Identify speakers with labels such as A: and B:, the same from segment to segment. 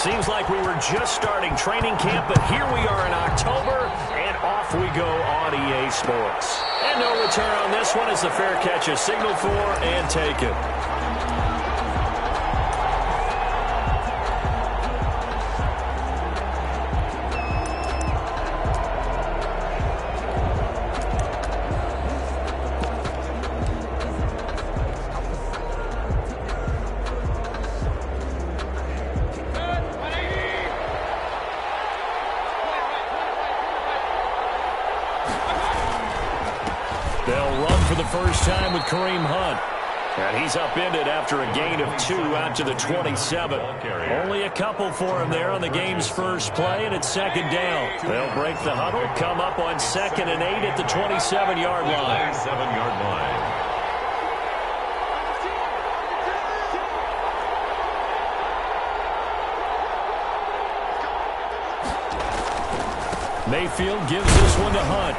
A: Seems like we were just starting training camp, but here we are in October, and off we go on EA Sports. And no return on this one as the fair catch is signaled for and taken. They'll run for the first time with Kareem Hunt. And he's upended after a gain of 2 out to the 27. Only a couple for him there on the game's first play, and it's second down. They'll break the huddle, come up on 2nd and 8 at the 27-yard line.
B: 27-yard line.
A: Mayfield gives this one to Hunt.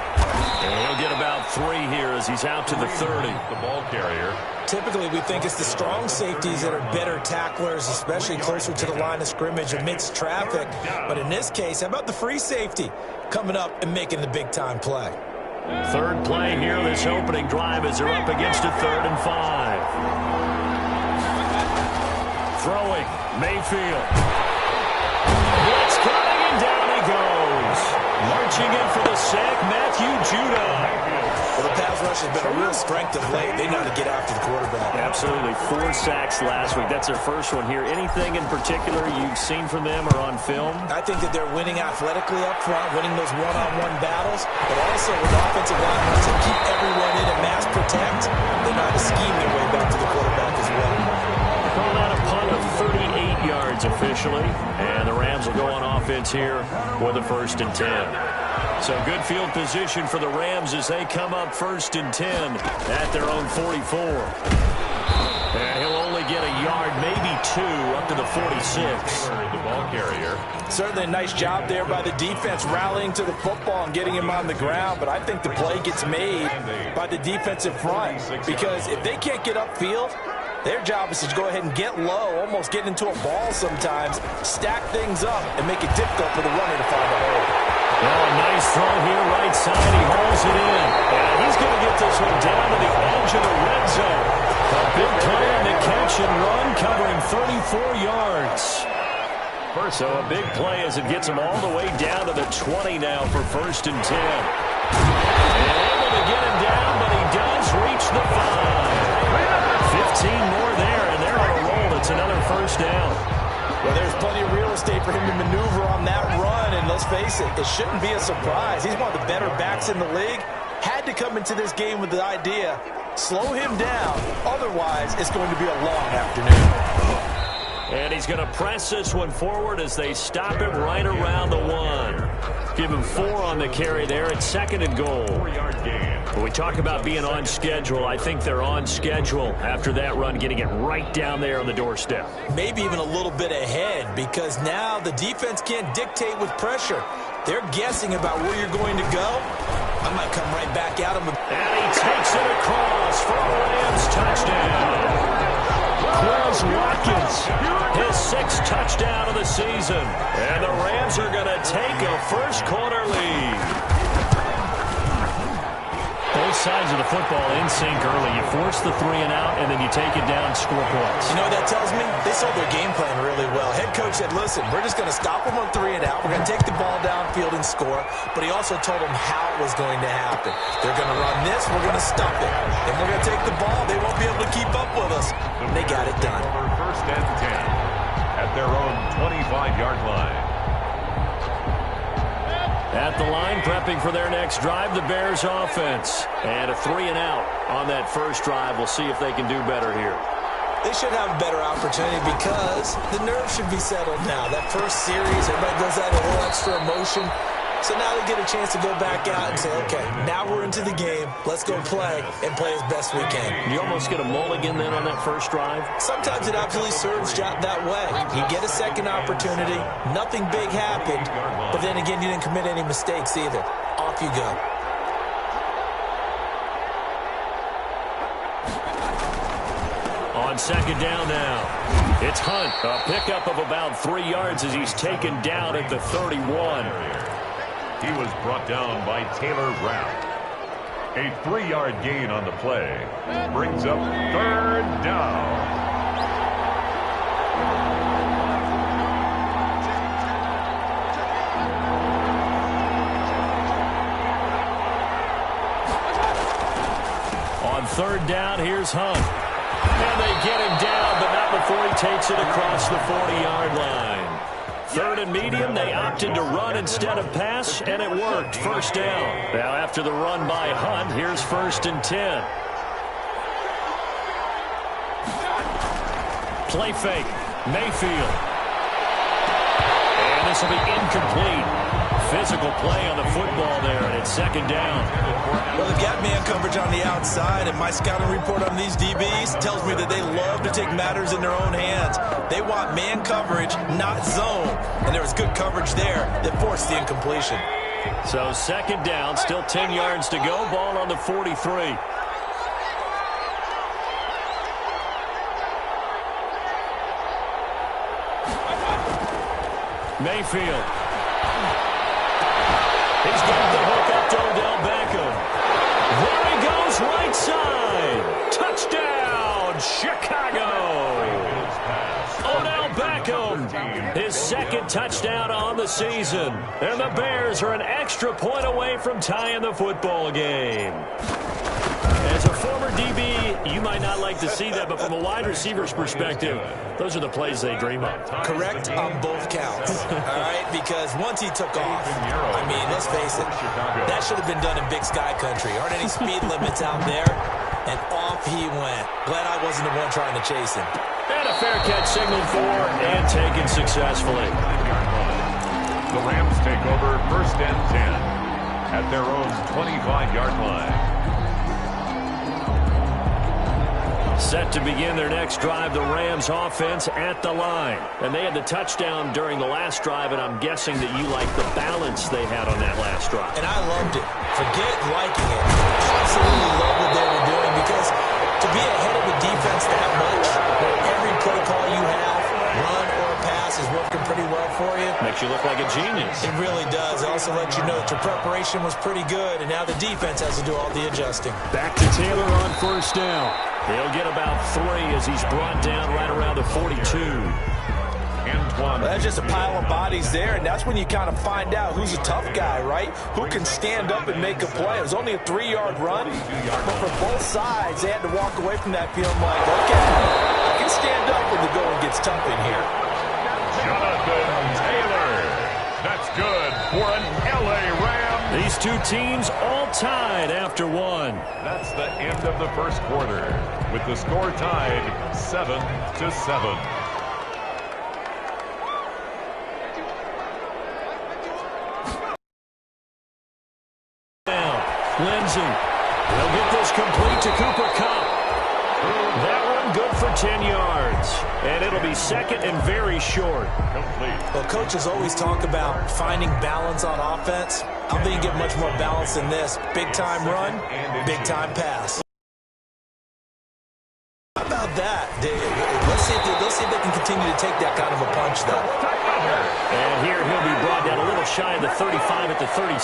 A: And he'll get about 3 here as he's out to the 30.
B: The ball carrier.
C: Typically, we think it's the strong safeties that are better tacklers, especially closer to the line of scrimmage amidst traffic. But in this case, how about the free safety coming up and making the big-time play?
A: Third play here, this opening drive as they're up against a 3rd and 5. Throwing, Mayfield. Blitz coming, and down he goes. Marching in for the sack, Matthew Judah.
C: Well, the pass rush has been a real strength of late. They know how to get after the quarterback.
A: Absolutely. 4 sacks last week. That's their first one here. Anything in particular you've seen from them or on film?
C: I think that they're winning athletically up front, winning those one-on-one battles, but also with offensive linemen to keep everyone in and mass protect. They know how to scheme their way back to the quarterback as well.
A: Calling out a punt of 38 yards officially, and the Rams will go on offense here with a 1st and 10. So good field position for the Rams as they come up 1st and 10 at their own 44. And he'll only get a yard, maybe 2, up to the 46.
B: The ball carrier.
C: Certainly a nice job there by the defense rallying to the football and getting him on the ground, but I think the play gets made by the defensive front because if they can't get upfield, their job is to go ahead and get low, almost get into a ball sometimes, stack things up, and make it difficult for the runner to find a hole.
A: Well, a nice throw here, right side. He holds it in. And he's going to get this one down to the edge of the red zone. A big play on the catch and run, covering 34 yards. So a big play as it gets him all the way down to the 20 now for 1st and 10. And able to get him down, but he does reach the 5. 15 more there, and they're on a roll. It's another 1st down.
C: Well, there's plenty of real estate for him to maneuver on that run, and let's face it, it shouldn't be a surprise. He's one of the better backs in the league. Had to come into this game with the idea, slow him down, otherwise it's going to be a long afternoon.
A: And he's going to press this one forward as they stop it right around the 1. Give him 4 on the carry there at 2nd and goal.
B: 4-yard gain.
A: When we talk about being on schedule, I think they're on schedule after that run, getting it right down there on the doorstep.
C: Maybe even a little bit ahead because now the defense can't dictate with pressure. They're guessing about where you're going to go. I might come right back at him.
A: And he takes it across for a Rams touchdown. Quez Watkins, his 6th touchdown of the season. And the Rams are going to take a first-quarter lead. Both sides of the football in sync early. You force the 3 and out, and then you take it down, score points.
C: You know what that tells me? They saw their game plan really well. Head coach said, listen, we're just going to stop them on 3 and out. We're going to take the ball downfield and score. But he also told them how it was going to happen. They're going to run this. We're going to stop it. And we're going to take the ball. They won't be able to keep up with us. And they got it done.
B: 1st and 10 at their own 25-yard line.
A: At the line, prepping for their next drive, the Bears offense. And a 3 and out on that first drive. We'll see if they can do better here.
C: They should have a better opportunity because the nerves should be settled now. That first series, everybody does that a little extra emotion. So now they get a chance to go back out and say, okay, now we're into the game. Let's go play and play as best we can.
A: You almost get a mulligan then on that first drive?
C: Sometimes it absolutely serves that way. You get a second opportunity. Nothing big happened. But then again, you didn't commit any mistakes either. Off you go.
A: On 2nd down now. It's Hunt, a pickup of about 3 yards as he's taken down at the 31.
B: He was brought down by Taylor Rapp. A 3-yard gain on the play brings up 3rd down.
A: On 3rd down, here's Hunt. And they get him down, but not before he takes it across the 40-yard line. 3rd and medium, they opted to run instead of pass, and it worked. 1st down. Now after the run by Hunt, here's 1st and 10. Play fake. Mayfield. And this will be incomplete. Physical play on the football there, and it's 2nd down.
C: Well, they've got man coverage on the outside, and my scouting report on these DBs tells me that they love to take matters in their own hands. They want man coverage, not zone. And there was good coverage there that forced the incompletion.
A: So 2nd down, still 10 yards to go. Ball on the 43. Mayfield. He's got the hook up to Odell Beckham. There he goes, right side. Touchdown, Chicago. Odell Beckham, his 2nd touchdown on the season. And the Bears are an extra point away from tying the football game. As a former DB, you might not like to see that, but from a wide receiver's perspective, those are the plays they dream of.
C: Correct on both counts, all right? Because once he took off, I mean, let's face it, that should have been done in Big Sky country. Aren't any speed limits out there? And off he went. Glad I wasn't the one trying to chase him.
A: And a fair catch signaled for and taken successfully.
B: The Rams take over 1st and 10 at their own 25-yard line.
A: Set to begin their next drive, the Rams offense at the line. And they had the touchdown during the last drive, and I'm guessing that you like the balance they had on that last drive.
C: And I loved it. Forget liking it. Absolutely love what they were doing, because to be ahead of a defense that much, where every play call you have, run or pass, is working pretty well for you.
A: Makes you look like a genius.
C: It really does. It also lets you know that your preparation was pretty good, and now the defense has to do all the adjusting.
A: Back to Taylor on 1st down. He'll get about 3 as he's brought down right around the 42.
C: Well, that's just a pile of bodies there, and that's when you kind of find out who's a tough guy, right? Who can stand up and make a play. It was only a 3-yard run, but for both sides, they had to walk away from that feeling like, okay, I can stand up when the going gets tough in here.
B: Jonathan Taylor. That's good for an L.A. Ram.
A: These two teams all tied after 1.
B: That's the end of the 1st quarter, with the score tied 7-7.
A: Lindsey. He'll get this complete to Cooper Kupp. That one good for 10 yards. And it'll be 2nd and very short.
B: Complete.
C: Well, coaches always talk about finding balance on offense. I think you get much more balance than this. Big-time run, big-time pass. How about that? Let's see if they can continue to take that kind of a punch, though.
A: And here he'll be brought down a little shy of the 35 at the 36.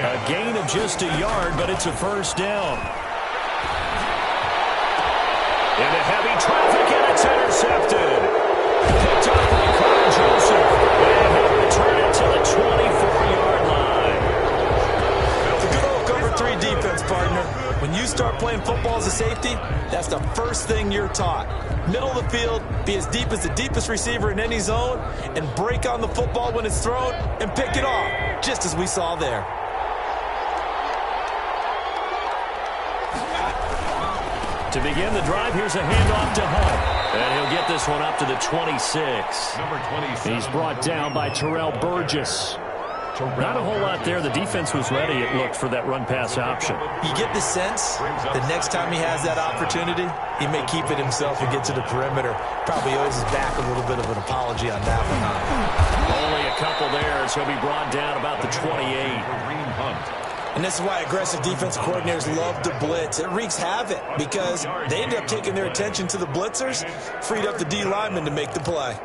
A: A gain of just a yard, but it's a 1st down. Into heavy traffic, and it's intercepted. Picked up by Carl Joseph. And he'll return it to the 24-yard line.
C: It's a good old cover 3 defense, partner. When you start playing football as a safety, that's the first thing you're taught. Middle of the field, be as deep as the deepest receiver in any zone, and break on the football when it's thrown and pick it off, just as we saw there.
A: To begin the drive, here's a handoff to Hunt. And he'll get this one up to the 26.
B: Number 27.
A: He's brought down by Terrell Burgess. Not a whole lot there. The defense was ready, it looked, for that run-pass option.
C: You get the sense that next time he has that opportunity, he may keep it himself and get to the perimeter. Probably owes his back a little bit of an apology on that one, huh?
A: Only a couple there, so he'll be brought down about the 28.
B: Hunt.
C: And this is why aggressive defensive coordinators love to blitz. It wreaks havoc because they end up taking their attention to the blitzers, freed up the D lineman to make the play.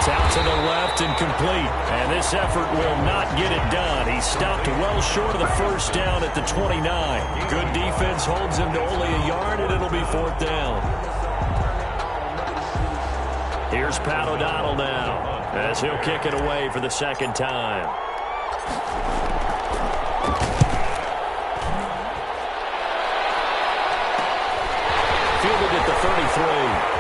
A: Out to the left and complete. And this effort will not get it done. He stopped well short of the first down at the 29. Good defense holds him to only a yard, and it'll be fourth down. Here's Pat O'Donnell now as he'll kick it away for the second time. Fielded at the 33.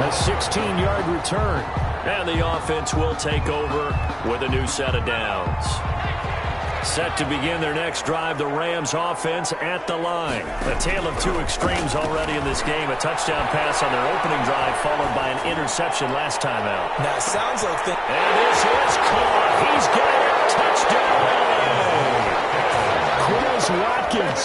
A: A 16-yard return. And the offense will take over with a new set of downs. Set to begin their next drive, the Rams offense at the line. A tale of two extremes already in this game. A touchdown pass on their opening drive followed by an interception last time out.
C: Now it sounds like the...
A: And this is caught. He's got it. Touchdown. Quez Watkins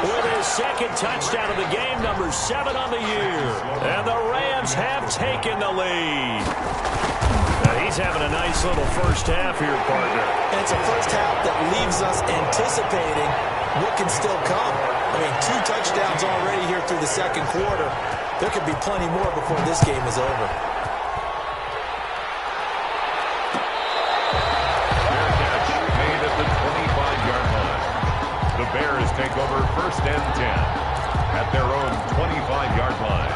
A: with his second touchdown of the game, number 7 on the year. And the Rams have taken the lead. Now he's having a nice little first half here, partner.
C: And it's a first half that leaves us anticipating what can still come. I mean, 2 touchdowns already here through the second quarter. There could be plenty more before this game is over.
B: Bears take over first and 10 at their own 25-yard line.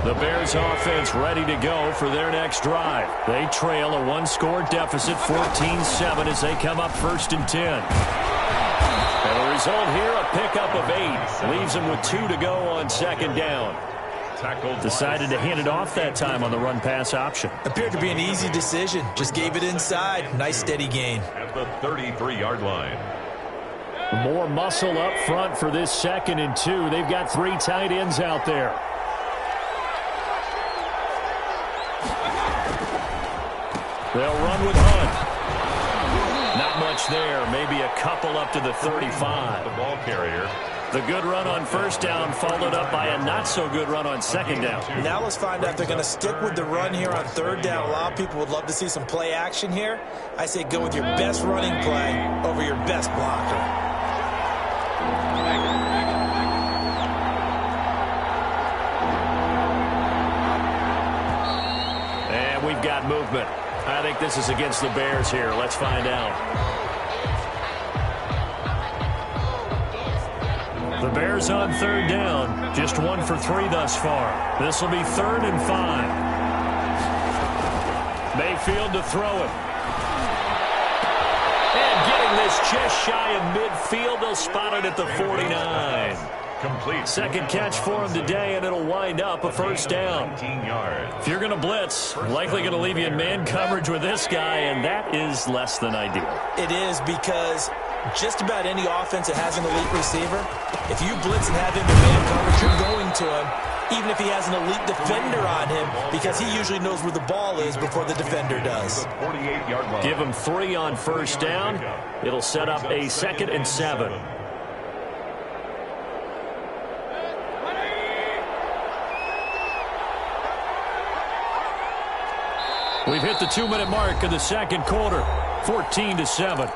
A: The Bears offense ready to go for their next drive. They trail a 1-score deficit, 14-7, as they come up first and 10. And the result here, a pickup of 8. Leaves them with 2 to go on second down. Decided to hand it off that time on the run-pass option.
C: Appeared to be an easy decision. Just gave it inside. Nice steady gain.
B: At the 33-yard line.
A: More muscle up front for this second and 2. They've got 3 tight ends out there. They'll run with Hunt. Not much there. Maybe a couple up to the 35.
B: The ball carrier.
A: The good run on first down followed up by a not-so-good run on second down.
C: Now let's find out if they're going to stick with the run here on third down. A lot of people would love to see some play action here. I say go with your best running play over your best blocker.
A: And we've got movement. I think this is against the Bears here. Let's find out. The Bears on third down, just 1 for 3 thus far. This will be 3rd and 5. Mayfield to throw it. And getting this just shy of midfield, they'll spot it at the 49.
B: Complete.
A: Second catch for him today, and it'll wind up a first down.
B: 19 yards.
A: If you're going to blitz, likely going to leave you in man coverage with this guy, and that is less than ideal.
C: It is because just about any offense that has an elite receiver, if you blitz and have him in man coverage, you're going to him, even if he has an elite defender on him, because he usually knows where the ball is before the defender does.
B: 48-yard line.
A: Give him 3 on first down. It'll set up a 2nd and 7. We've hit the 2-minute mark of the second quarter, 14-7.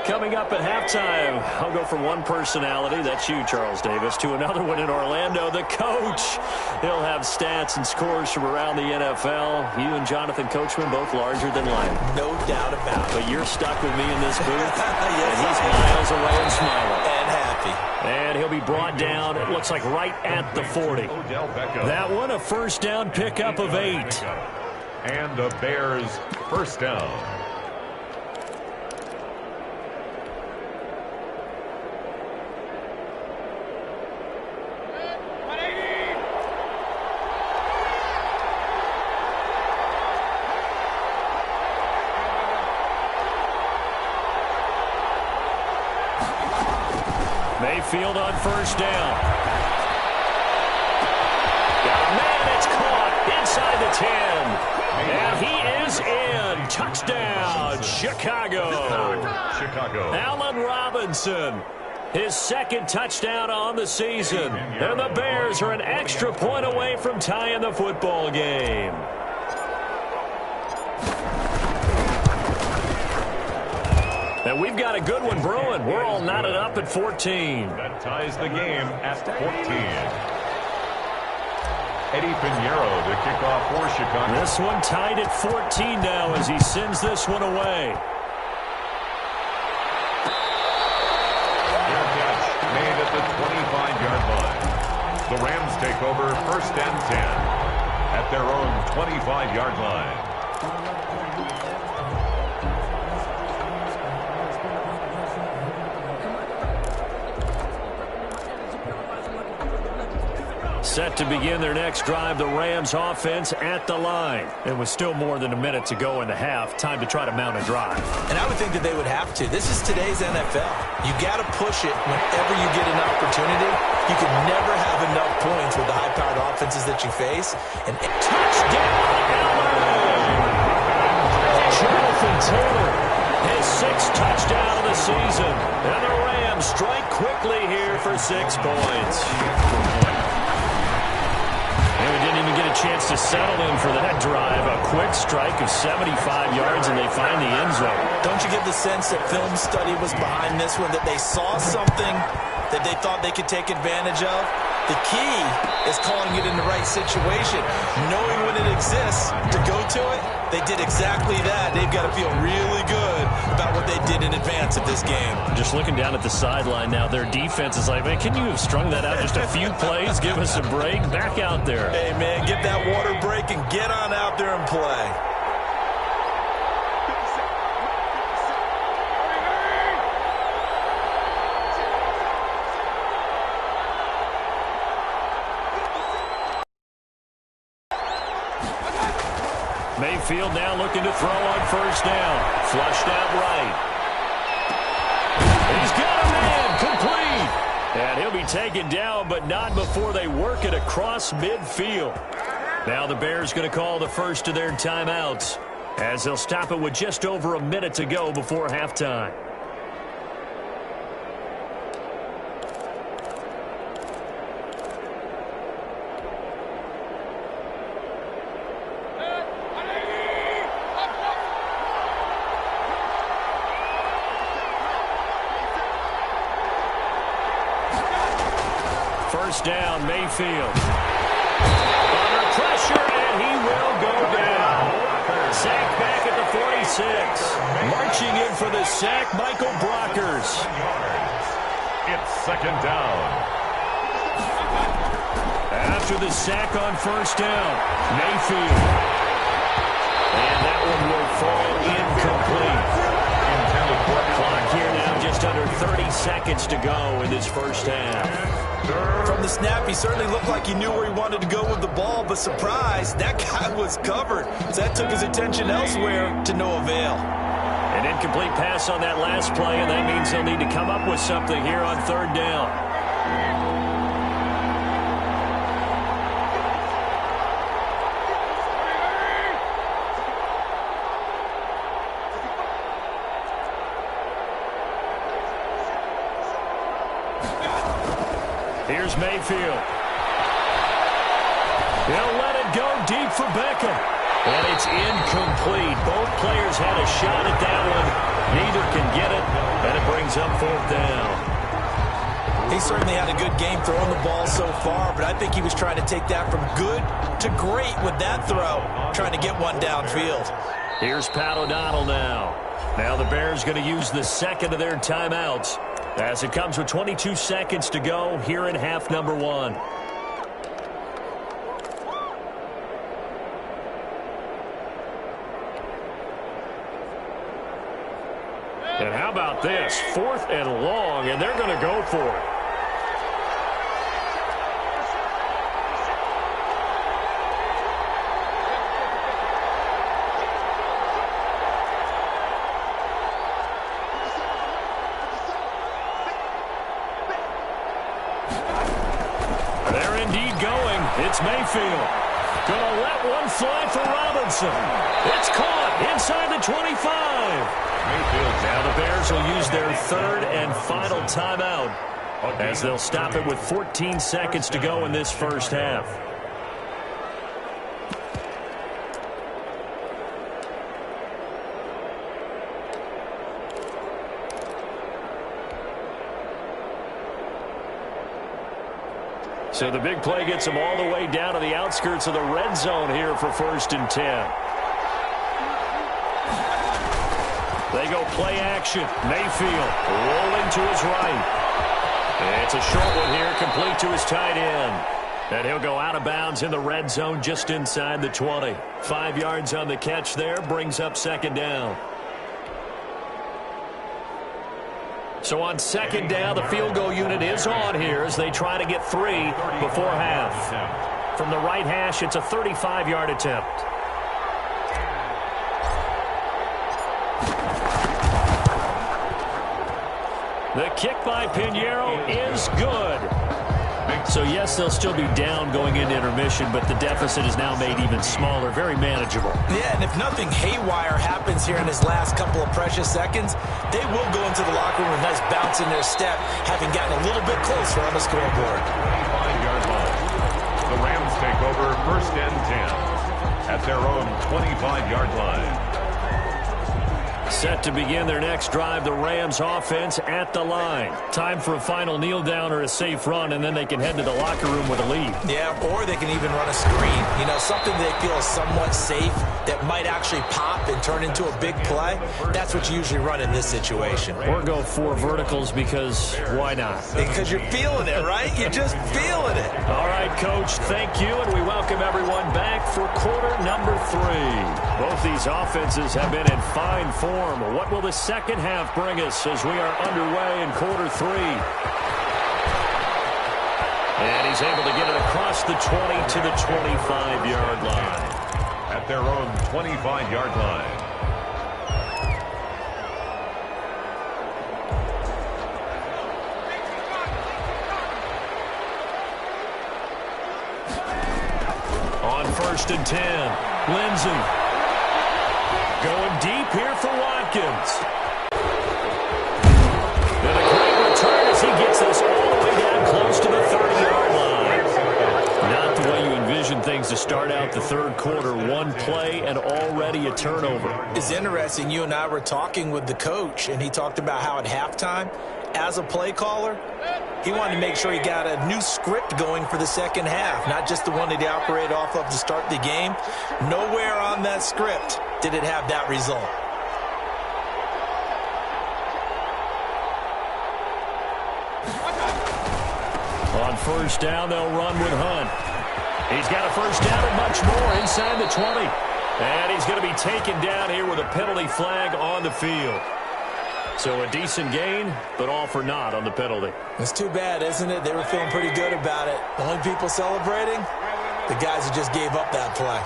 A: Coming up at halftime, I'll go from one personality, that's you, Charles Davis, to another one in Orlando, the coach. He'll have stats and scores from around the NFL. You and Jonathan Coachman, both larger than life.
C: No doubt about it.
A: But you're stuck with me in this booth,
C: Yes,
A: and he's miles away and smiling.
C: And happy.
A: And he'll be brought down, it looks like right at the 40. That one, a first down pickup of 8.
B: And the Bears first down.
A: Mayfield on first down. Got a man, it's caught inside the 10. And he is in. Touchdown, Chicago. Allen Robinson, his second touchdown on the season. And the Bears are an extra point away from tying the football game. And we've got a good one brewing. We're all knotted up at 14.
B: That ties the game at 14. Eddie Pinheiro to kick off for Chicago.
A: This one tied at 14 now as he sends this one away.
B: Their catch made at the 25-yard line. The Rams take over first and 10 at their own 25-yard line.
A: Set to begin their next drive, the Rams offense at the line. And with still more than a minute to go in the half, time to try to mount a drive.
C: And I would think that they would have to. This is today's NFL. You got to push it whenever you get an opportunity. You can never have enough points with the high-powered offenses that you face. And
A: touchdown, Allen! Jonathan Taylor, his 6th touchdown of the season. And the Rams strike quickly here for 6 points. And we didn't even get a chance to settle in for that drive. A quick strike of 75 yards, and they find the end zone.
C: Don't you get the sense that film study was behind this one, that they saw something that they thought they could take advantage of? The key is calling it in the right situation, knowing when it exists to go to it. They did exactly that. They've got to feel really good about what they did in advance of this game.
A: Just looking down at the sideline now, their defense is like, man, can you have strung that out just a few plays? Give us a break. Back out there.
C: Hey, man, get that water break and get on out there and play.
A: Mayfield now looking to throw on first down. Flushed out right. He's got a man, complete. And he'll be taken down, but not before they work it across midfield. Now the Bears going to call the first of their timeouts, as they'll stop it with just over a minute to go before halftime. First down, Mayfield. Under pressure, and he will go down. Sack back at the 46. Marching in for the sack, Michael Brockers.
B: It's second down.
A: After the sack on first down, Mayfield. And that one will fall incomplete. Clock here now, just under 30 seconds to go in this first half.
C: From the snap, he certainly looked like he knew where he wanted to go with the ball, but surprise, that guy was covered. So that took his attention elsewhere to no avail.
A: An incomplete pass on that last play, and that means they'll need to come up with something here on third down. Here's Mayfield. He'll let it go deep for Beckham. And it's incomplete. Both players had a shot at that one. Neither can get it, and it brings up fourth down.
C: He certainly had a good game throwing the ball so far, but I think he was trying to take that from good to great with that throw, trying to get one downfield.
A: Here's Pat O'Donnell now. Now the Bears going to use the second of their timeouts As it comes with 22 seconds to go here in half number one. And how about this? 4th and long, and they're going to go for it. They're indeed going. It's Mayfield. Going to let one fly for Robinson. It's caught inside the 25. Now the Bears will use their 3rd and final timeout as they'll stop it with 14 seconds to go in this first half. So the big play gets them all the way down to the outskirts of the red zone here for 1st and 10. They go play action. Mayfield rolling to his right. It's a short one here, complete to his tight end. And he'll go out of bounds in the red zone just inside the 20. 5 yards on the catch there, brings up 2nd down. So on 2nd down, the field goal unit is on here as they try to get 3 before half. From the right hash, it's a 35-yard attempt. The kick by Pinheiro is good. So, yes, they'll still be down going into intermission, but the deficit is now made even smaller, very manageable.
C: Yeah, and if nothing haywire happens here in his last couple of precious seconds, they will go into the locker room with a nice bounce in their step, having gotten a little bit closer on the scoreboard.
B: 25-yard line. The Rams take over 1st and 10 at their own 25-yard line.
A: Set to begin their next drive, the Rams offense at the line. Time for a final kneel down or a safe run, and then they can head to the locker room with a lead.
C: Yeah, or they can even run a screen. You know, something they feel is somewhat safe that might actually pop and turn into a big play. That's what you usually run in this situation.
A: Or go 4 verticals because why not?
C: Because you're feeling it, right? You're just feeling it.
A: All right, Coach, thank you, and we welcome everyone back for quarter number 3. Both these offenses have been in fine form. What will the second half bring us as we are underway in quarter 3? And he's able to get it across the 20 to the 25-yard line.
B: At their own 25-yard line.
A: On 1st and 10, Lindsey. Going deep here for Watkins. And a great return as he gets this all the way down close to the 30-yard line. Not the way you envision things to start out the 3rd quarter. One play and already a turnover.
C: It's interesting. You and I were talking with the coach, and he talked about how at halftime, as a play caller, he wanted to make sure he got a new script going for the second half, not just the one that he operated off of to start the game. Nowhere on that script did it have that result.
A: On 1st down, they'll run with Hunt. He's got a 1st down and much more inside the 20. And he's going to be taken down here with a penalty flag on the field. So a decent gain, but all for naught on the penalty.
C: It's too bad, isn't it? They were feeling pretty good about it. The only people celebrating, the guys who just gave up that play.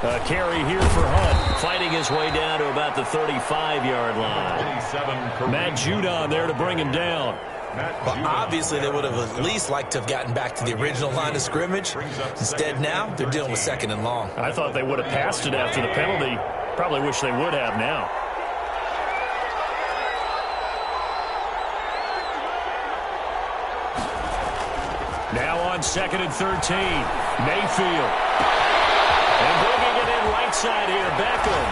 A: A carry here for Hunt, fighting his way down to about the 35-yard line. Matt Judon there to bring him down.
C: Well, obviously, they would have at least liked to have gotten back to the original line of scrimmage. Instead, now, they're dealing with 2nd and long.
A: I thought they would have passed it after the penalty. Probably wish they would have now. Now on 2nd and 13, Mayfield. And bringing it in right side here, Beckham.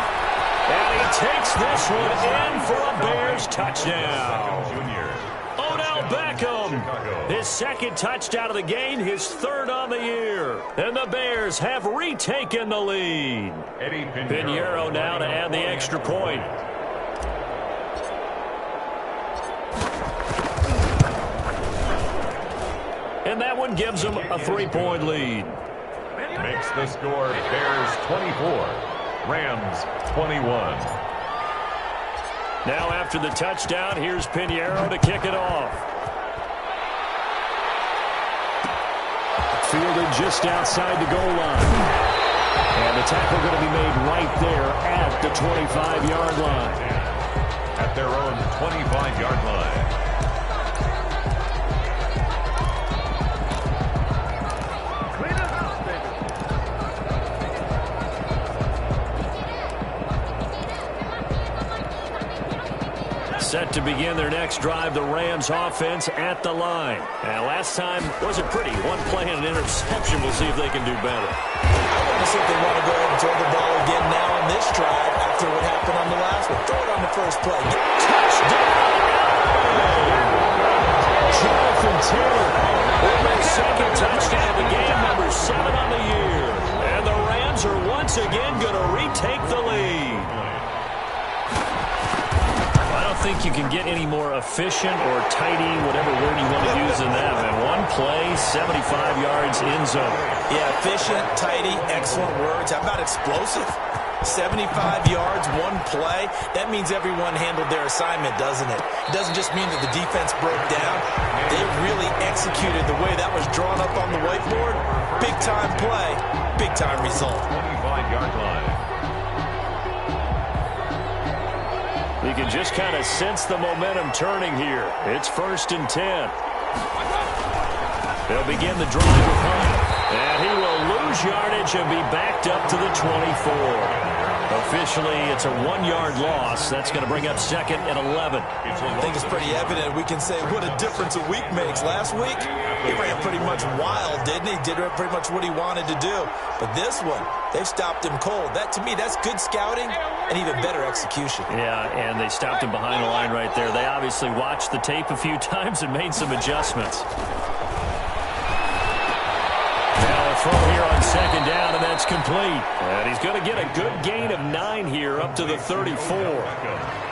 A: And he takes this one in for a Bears touchdown. Odell Beckham, his 2nd touchdown of the game, his 3rd on the year. And the Bears have retaken the lead. Pinheiro now to add the extra point. And that one gives them a 3-point lead.
B: Makes the score Bears 24, Rams 21.
A: Now after the touchdown, here's Pinheiro to kick it off. Fielded just outside the goal line. And the tackle going to be made right there at the 25-yard line.
B: At their own 25-yard line.
A: Set to begin their next drive, the Rams offense at the line. And last time wasn't pretty. One play and an interception. We'll see if they can do better.
C: I want to see if they want to go ahead and throw the ball again now on this drive after what happened on the last one. Throw it on the first play.
A: Touchdown! Jonathan Taylor with his second touchdown of the game, number 7 on the year. And the Rams are once again going to retake the lead. I don't think you can get any more efficient or tidy, whatever word you want to use in that. And one play, 75 yards in zone.
C: Yeah, efficient, tidy, excellent words. How about explosive? 75 yards, one play. That means everyone handled their assignment, doesn't it? It doesn't just mean that the defense broke down. They really executed the way that was drawn up on the whiteboard. Big-time play, big-time result.
B: 25-yard line.
A: You can just kind of sense the momentum turning here. It's 1st and 10. They'll begin the drive with Hunt. And he will lose yardage and be backed up to the 24. Officially, it's a 1-yard loss. That's going to bring up 2nd and 11.
C: I think it's pretty evident. We can say what a difference a week makes. Last week, he ran pretty much wild, didn't he? Did pretty much what he wanted to do. But this one, they've stopped him cold. That, to me, that's good scouting and even better execution.
A: Yeah, and they stopped him behind the line right there. They obviously watched the tape a few times and made some adjustments. Throw here on 2nd down, and that's complete. And he's going to get a good gain of 9 here up to the 34.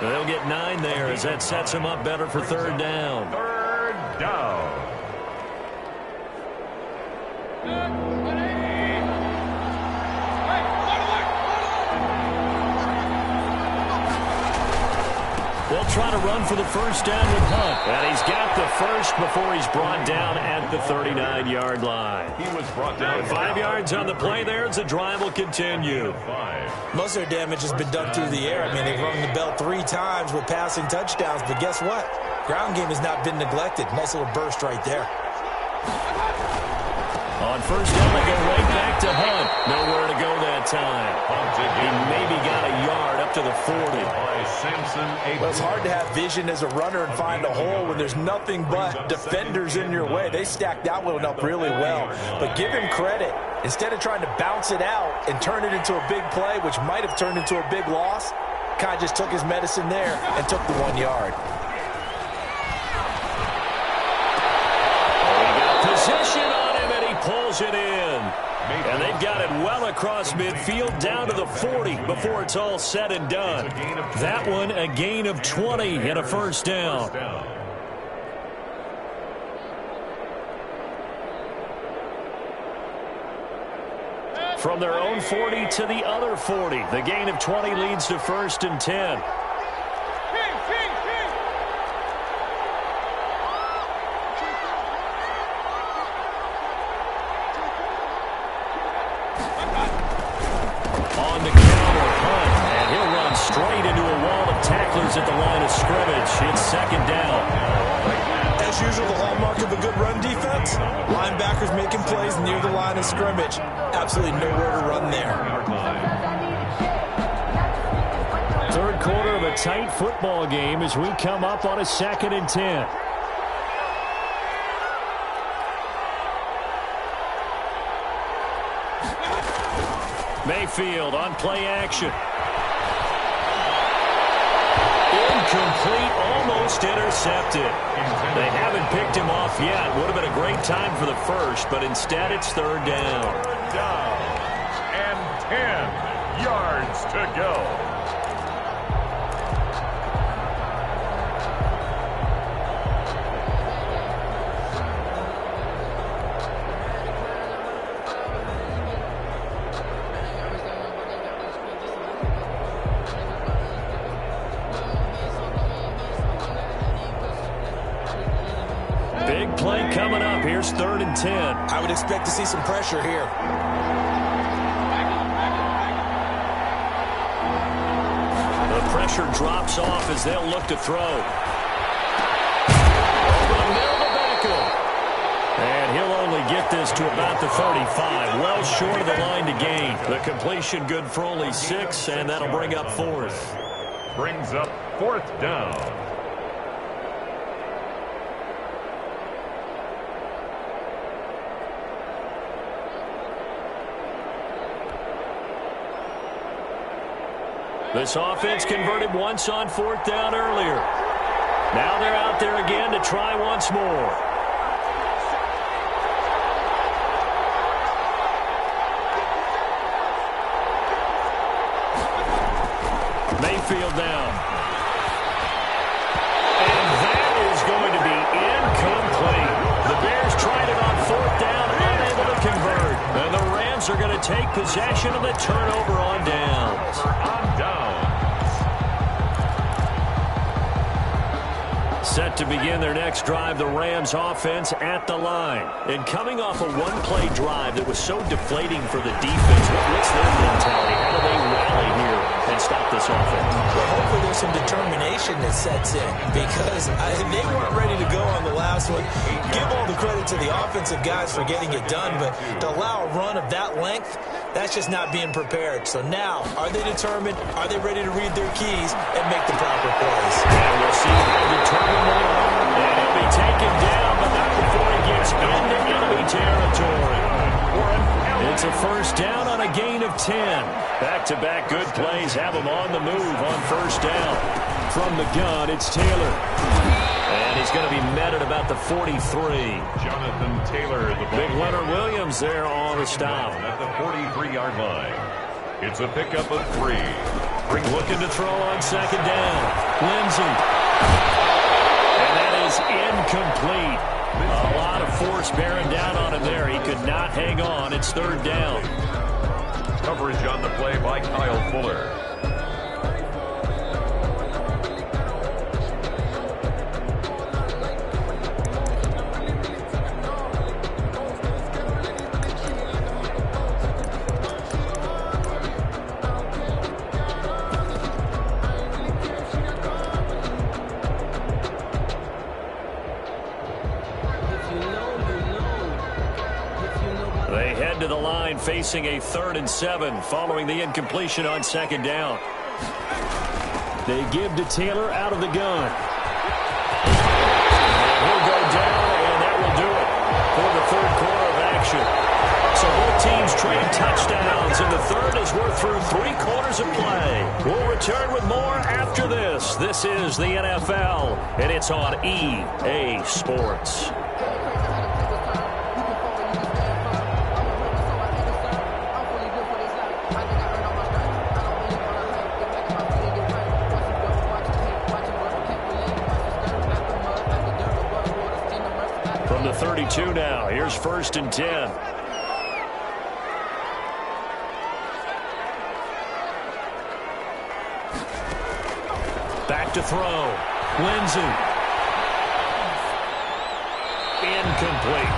A: They'll get 9 there as that sets him up better for 3rd down.
B: 3rd down.
A: They'll try to run for the 1st down with Hunt. And he's got the first before he's brought down at the 39-yard line.
B: He was brought down
A: 5 yards on the play there as the drive will continue.
C: Most of their damage has been done through the air. I mean, they've rung the bell 3 times with passing touchdowns. But guess what? Ground game has not been neglected. Nice little burst right there.
A: On 1st down, they go right back to Hunt. Nowhere to go that time. He maybe got a yard up to the 40.
C: Well, it's hard to have vision as a runner and find a hole when there's nothing but defenders in your way. They stacked that one up really well. But give him credit. Instead of trying to bounce it out and turn it into a big play, which might have turned into a big loss, kind of just took his medicine there and took the 1 yard.
A: Position on him, and he pulls it in. And they've got it well across midfield down to the 40 before it's all said and done. That one, a gain of 20 and a 1st down. From their own 40 to the other 40. The gain of 20 leads to 1st and 10. At the line of scrimmage, it's 2nd down.
C: As usual, the hallmark of a good run defense, linebackers making plays near the line of scrimmage. Absolutely nowhere to run there.
A: 3rd quarter of a tight football game as we come up on a 2nd and 10. Mayfield on play action. Incomplete, almost intercepted. They haven't picked him off yet. Would have been a great time for the first, but instead it's 3rd down.
B: 3rd down and 10 yards to go.
A: Here's 3rd and 10.
C: I would expect to see some pressure here.
A: The pressure drops off as they'll look to throw. And he'll only get this to about the 35. Well short of the line to gain. The completion good for only 6, and that'll bring up 4th.
B: Brings up 4th down.
A: This offense converted once on 4th down earlier. Now they're out there again to try once more. Mayfield down. And that is going to be incomplete. The Bears tried it on 4th down, unable to convert. And the Rams are going to take possession of the turnover on downs. Set to begin their next drive, the Rams offense at the line. And coming off a one-play drive that was so deflating for the defense, what's their mentality? How do they rally here and stop this offense?
C: Well, hopefully there's some determination that sets in, because they weren't ready to go on the last one. Give all the credit to the offensive guys for getting it done, but to allow a run of that length, that's just not being prepared. So now, are they determined? Are they ready to read their keys and make the proper plays?
A: And we'll see how determined they are. And he'll be taken down, but not before he gets into enemy territory. It's a 1st down on a gain of 10. Back-to-back good plays have him on the move on 1st down. From the gun, it's Taylor. And he's going to be met at about the 43.
B: Jonathan Taylor, the
A: big Leonard Williams there on the stop.
B: At the 43-yard line. It's a pickup of 3.
A: Looking to throw on 2nd down. Lindsey. And that is incomplete. A lot of force bearing down on him there. He could not hang on. It's 3rd down.
B: Coverage on the play by Kyle Fuller.
A: They head to the line facing a 3rd and 7 following the incompletion on 2nd down. They give to Taylor out of the gun. He'll go down, and that will do it for the 3rd quarter of action. So both teams trade touchdowns in the 3rd as we're through 3 quarters of play. We'll return with more after this. This is the NFL, and it's on EA Sports. From the 32 now, here's 1st and 10. Back to throw. Lindsey. Incomplete.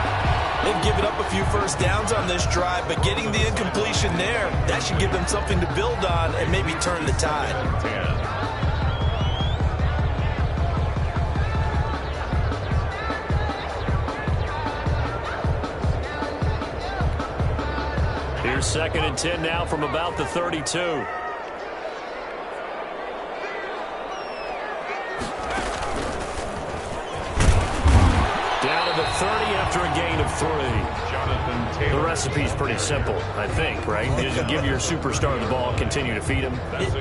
C: They've given up a few 1st downs on this drive, but getting the incompletion there, that should give them something to build on and maybe turn the tide.
B: 10.
A: Here's 2nd and 10 now from about the 32. Down to the 30 after a gain of 3.
B: Jonathan Taylor.
A: The recipe's pretty simple, I think, right? You just give your superstar the ball, continue to feed him.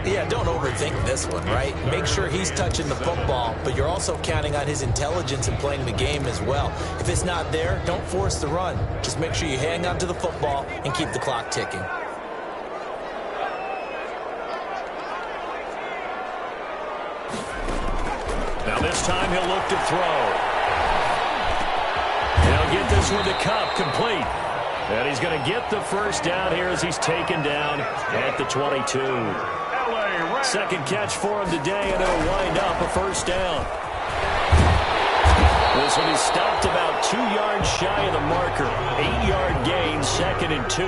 C: Yeah, don't overthink this one, right? Make sure he's touching the football, but you're also counting on his intelligence in playing the game as well. If it's not there, don't force the run. Just make sure you hang on to the football and keep the clock ticking.
A: Now this time he'll look to throw. He'll get this one to Cup, complete. And he's going to get the 1st down here as he's taken down at the 22. 2nd catch for him today, and it'll wind up a 1st down. This one is stopped about 2 yards shy of the marker. 8-yard gain, 2nd and 2.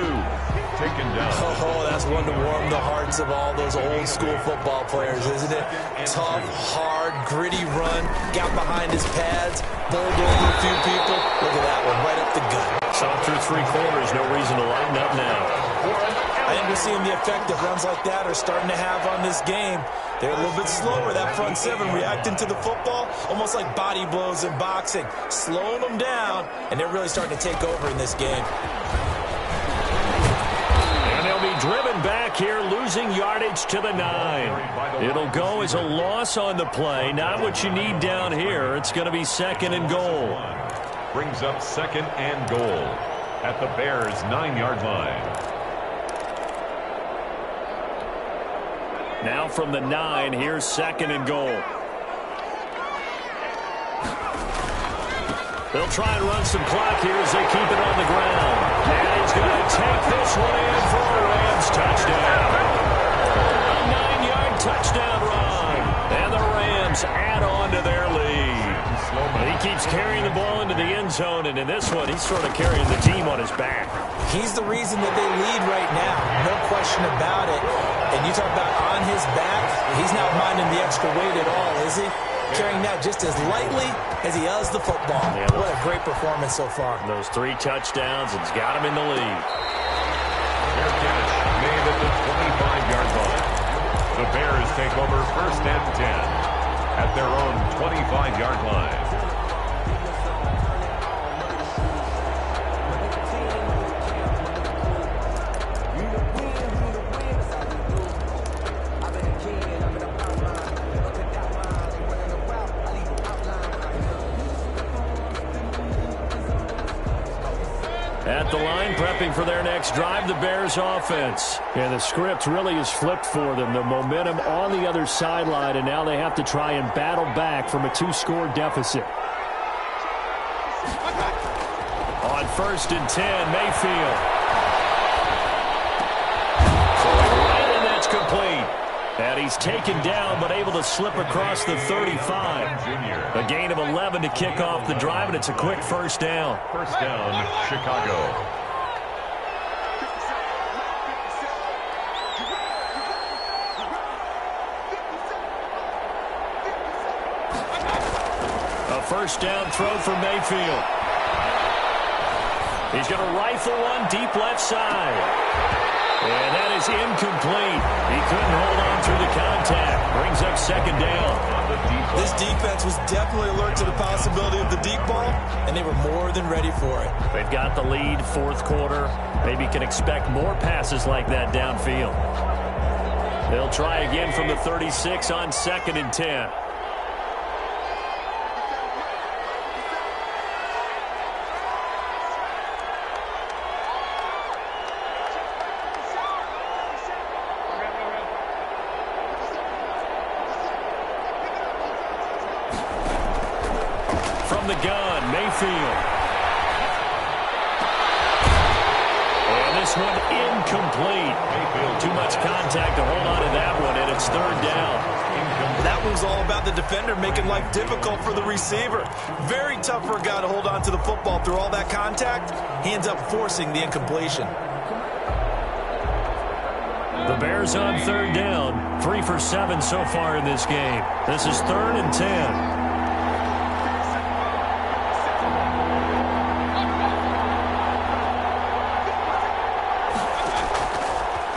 B: Taken down.
C: Oh, that's one to warm the hearts of all those old school football players, isn't it? Tough, hard, gritty run. Got behind his pads, bowled over a few people. Look at that one, right up the gut.
A: Shot through 3 quarters, no reason to lighten up now.
C: I think we're seeing the effect that runs like that are starting to have on this game. They're a little bit slower, that front seven, reacting to the football, almost like body blows in boxing, slowing them down, and they're really starting to take over in this game.
A: And they'll be driven back here, losing yardage to the 9. It'll go as a loss on the play, not what you need down here. It's going to be 2nd and goal.
B: Brings up 2nd and goal at the Bears' 9-yard line.
A: Now from the 9, here's 2nd and goal. They'll try and run some clock here as they keep it on the ground. And he's going to take this one in for a Rams touchdown. A 9-yard touchdown run. And the Rams add on to their lead. He keeps carrying the ball into the end zone, and in this one, he's sort of carrying the team on his back.
C: He's the reason that they lead right now, no question about it. And you talk about on his back, he's not minding the extra weight at all, is he? Carrying that just as lightly as he does the football. Yeah, what a great performance so far.
A: Those 3 touchdowns, it's got him in the lead.
B: Their catch made at the 25-yard line. The Bears take over 1st and 10 at their own 25-yard line.
A: At the line, prepping for their next drive, the Bears offense. And the script really is flipped for them. The momentum on the other sideline, and now they have to try and battle back from a 2-score deficit. On 1st and 10, Mayfield. Throwing right, and that's complete. And he's taken down, but able to slip across the 35. A gain of 11 to kick off the drive, and it's a quick 1st down.
B: 1st down, Chicago.
A: A 1st down throw for Mayfield. He's going to rifle one deep left side. And that is incomplete. He couldn't hold on through the contact. Brings up 2nd down.
C: This defense was definitely alert to the possibility of the deep ball, and they were more than ready for it.
A: They've got the lead, 4th quarter. Maybe can expect more passes like that downfield. They'll try again from the 36 on 2nd and 10. The gun, Mayfield. And this one incomplete. Too much contact to hold on to that one, and it's 3rd down.
C: That was all about the defender making life difficult for the receiver. Very tough for a guy to hold on to the football through all that contact. He ends up forcing the incompletion.
A: The Bears on 3rd down. 3 for 7 so far in this game. This is 3rd and 10.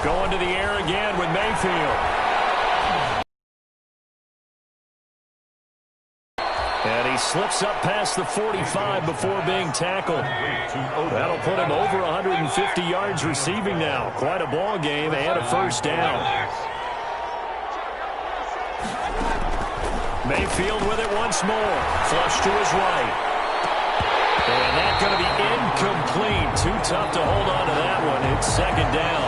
A: Going to the air again with Mayfield. And he slips up past the 45 before being tackled. That'll put him over 150 yards receiving now. Quite a ball game and a 1st down. Mayfield with it once more. Flush to his right. And that's going to be incomplete. Too tough to hold on to that one. It's 2nd down.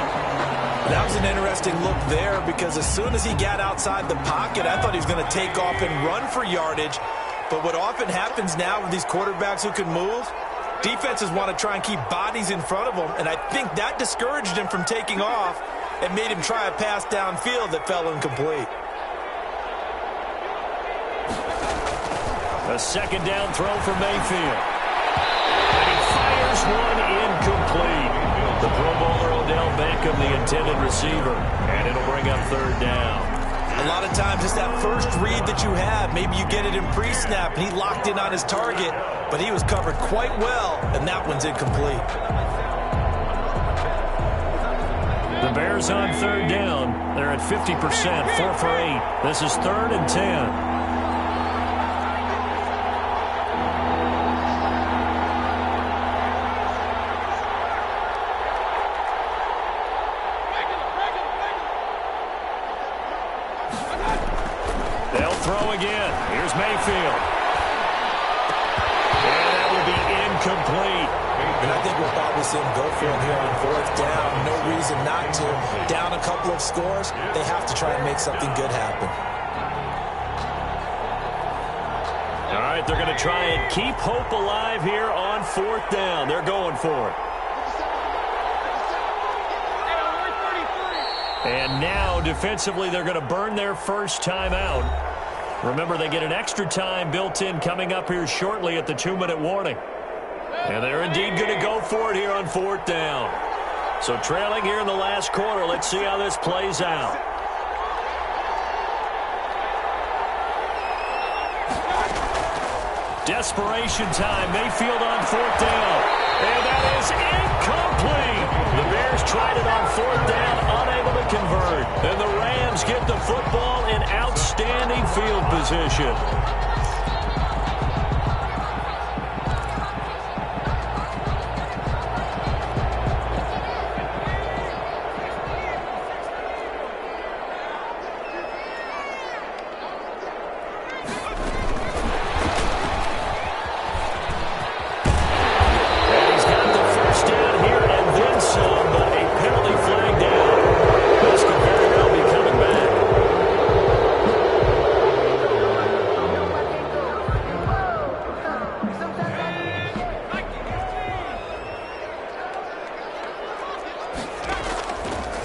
C: That was an interesting look there because as soon as he got outside the pocket, I thought he was going to take off and run for yardage. But what often happens now with these quarterbacks who can move, defenses want to try and keep bodies in front of them, and I think that discouraged him from taking off and made him try a pass downfield that fell incomplete.
A: A second down throw for Mayfield. And he fires one incomplete. The Pro Bowler Odell Beckham, the intended receiver. And it'll bring up third down.
C: A lot of times it's that first read that you have. Maybe you get it in pre-snap, and he locked in on his target, but he was covered quite well, and that one's incomplete.
A: The Bears on third down. They're at 50%, 4 for 8. This is 3rd and 10. Throw again. Here's Mayfield. And that will be incomplete.
C: And I think we'll probably see him go for it here on 4th down. No reason not to. Down a couple of scores, they have to try and make something good happen.
A: All right, they're going to try and keep hope alive here on 4th down. They're going for it. And now, defensively, they're going to burn their first time out. Remember, they get an extra time built in coming up here shortly at the 2-minute warning. And they're indeed going to go for it here on 4th down. So trailing here in the last quarter. Let's see how this plays out. Desperation time. Mayfield on 4th down. And that is incomplete. The Bears tried it on 4th down, unable to convert. And the Rams get the football in outstanding field position.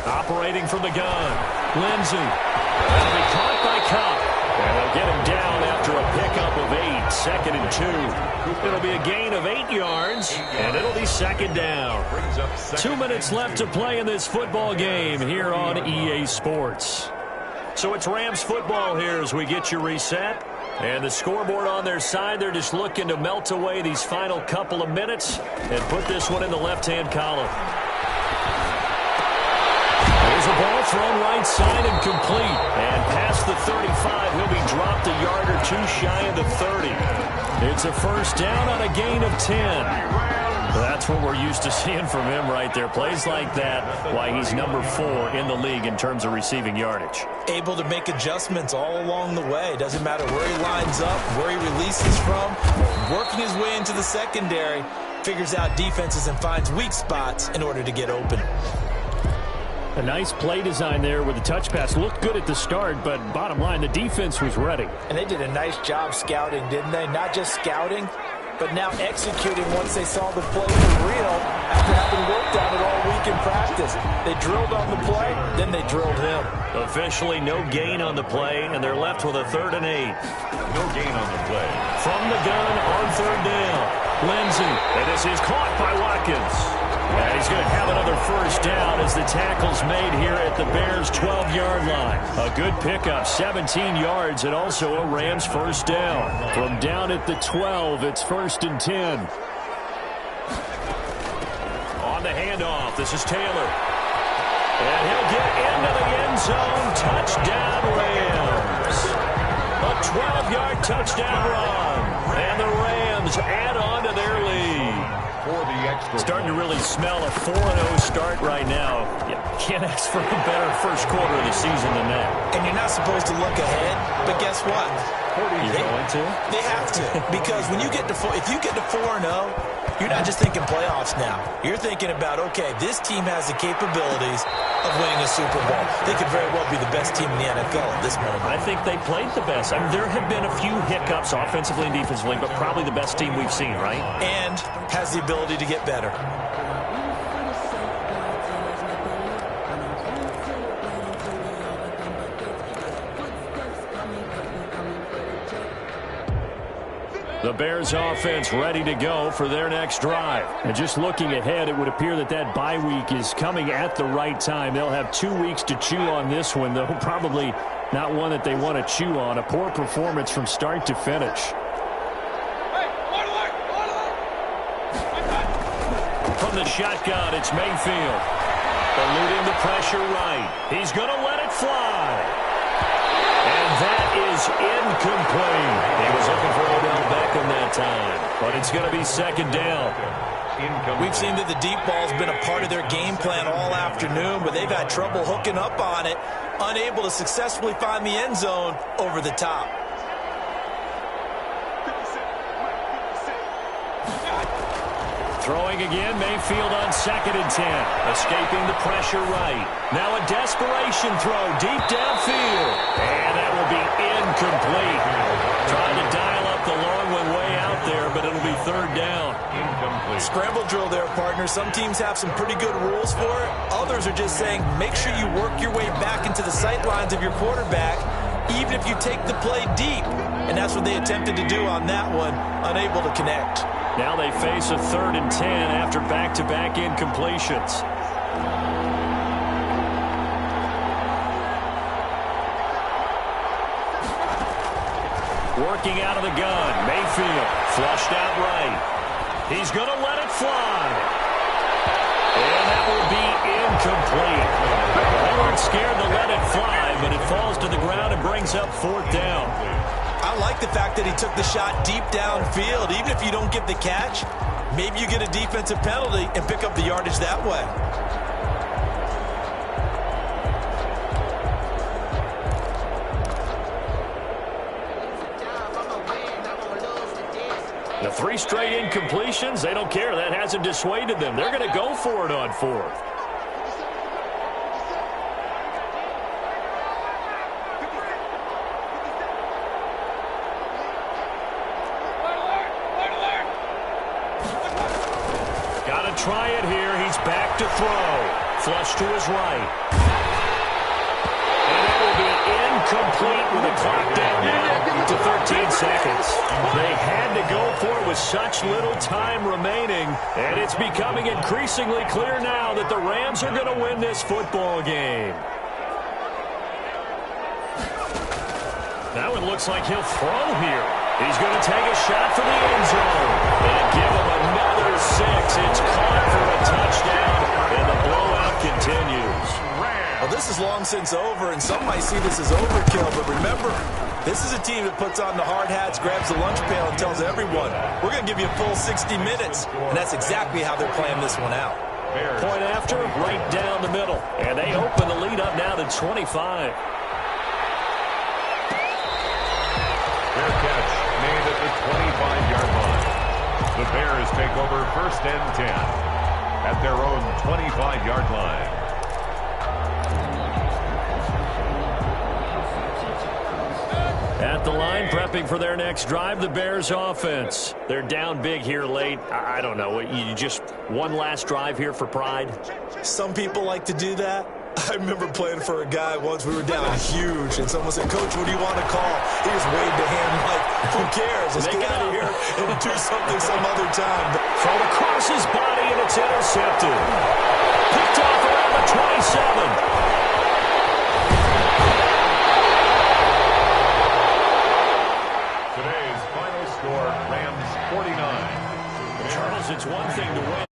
A: Operating from the gun, Lindsey. That'll be caught by Cup. And they'll get him down after a pickup of 8, 2nd and 2. It'll be a gain of 8 yards, and it'll be 2nd down. 2 minutes left to play in this football game here on EA Sports. So it's Rams football here as we get you reset. And the scoreboard on their side, they're just looking to melt away these final couple of minutes and put this one in the left-hand column. There's a ball thrown right side and complete. And past the 35, he'll be dropped a yard or 2 shy of the 30. It's a first down on a gain of 10. That's what we're used to seeing from him right there. Plays like that, why he's number 4 in the league in terms of receiving yardage.
C: Able to make adjustments all along the way. Doesn't matter where he lines up, where he releases from. Working his way into the secondary, figures out defenses and finds weak spots in order to get open.
D: A nice play design there with the touch pass. Looked good at the start, but bottom line, the defense was ready.
C: And they did a nice job scouting, didn't they? Not just scouting, but now executing once they saw the play for real after having worked on it all week in practice. They drilled on the play, then they drilled him.
A: Officially no gain on the play, and they're left with a 3rd and 8.
B: No gain on the play.
A: From the gun on 3rd down. Lindsey, and this is caught by Watkins. And he's going to have another first down as the tackle's made here at the Bears' 12-yard line. A good pickup, 17 yards, and also a Rams first down. From down at the 12, it's 1st and 10. On the handoff, this is Taylor. And he'll get into the end zone. Touchdown, Rams. A 12-yard touchdown run. And the Rams add on to their lead. Starting to really smell a 4-0 start right now. You can't ask for a better first quarter of the season than that.
C: And you're not supposed to look ahead, but guess what?
A: You're going to?
C: They have to. Because when you get to if you get to 4-0, you're not just thinking playoffs now. You're thinking about, okay, this team has the capabilities of winning a Super Bowl. They could very well be the best team in the NFL at this moment.
A: I think they played the best. I mean, there have been a few hiccups offensively and defensively, but probably the best team we've seen, right?
C: And has the ability to get better.
D: The Bears offense ready to go for their next drive. And just looking ahead, it would appear that that bye week is coming at the right time. They'll have 2 weeks to chew on this one, though probably not one that they want to chew on. A poor performance from start to finish. From the shotgun, it's Mayfield. Eluding the pressure right. He's going to let it fly. And that is incomplete. He was looking for Odell Beckham that time, but it's going to be second down.
C: We've seen that the deep ball's been a part of their game plan all afternoon, but they've had trouble hooking up on it, unable to successfully find the end zone over the top.
D: Throwing again, Mayfield on 2nd and 10. Escaping the pressure right. Now a desperation throw deep downfield. And that will be incomplete. Trying to dial up the long one way out there, but it'll be third down.
B: Incomplete.
C: Scramble drill there, partner. Some teams have some pretty good rules for it. Others are just saying make sure you work your way back into the sight lines of your quarterback, even if you take the play deep. And that's what they attempted to do on that one, unable to connect.
D: Now they face a 3rd and 10 after back-to-back incompletions. Working out of the gun, Mayfield flushed out right. He's going to let it fly. And that will be incomplete. They weren't scared to let it fly, but it falls to the ground and brings up 4th down.
C: I like the fact that he took the shot deep downfield. Even if you don't get the catch, maybe you get a defensive penalty and pick up the yardage that way.
D: The 3 straight incompletions, they don't care. That hasn't dissuaded them. They're going to go for it on 4th. Try it here. He's back to throw. Flush to his right. And it will be incomplete with the clock down now to 13 seconds. They had to go for it with such little time remaining, and it's becoming increasingly clear now that the Rams are going to win this football game. Now it looks like he'll throw here. He's going to take a shot for the end zone and give him another 6. It's caught for a touchdown, and the blowout continues.
C: Well, this is long since over, and some might see this as overkill, but remember, this is a team that puts on the hard hats, grabs the lunch pail, and tells everyone, we're going to give you a full 60 minutes, and that's exactly how they're playing this one out.
D: Point after, right down the middle, and they open the lead up now to 25.
B: Fair catch made at the 25-yard line. The Bears take over 1st and 10 at their own 25-yard line.
D: At the line, prepping for their next drive, the Bears offense. They're down big here late. I don't know. You just one last drive here for pride?
C: Some people like to do that. I remember playing for a guy once. We were down huge, and someone said, Coach, what do you want to call? He just waved a hand like, who cares? Let's get out of here and do something some other time.
D: Thrown across his body, and it's intercepted. Picked off around the 27.
B: Today's final score, Rams 49.
D: Charles, it's one thing to win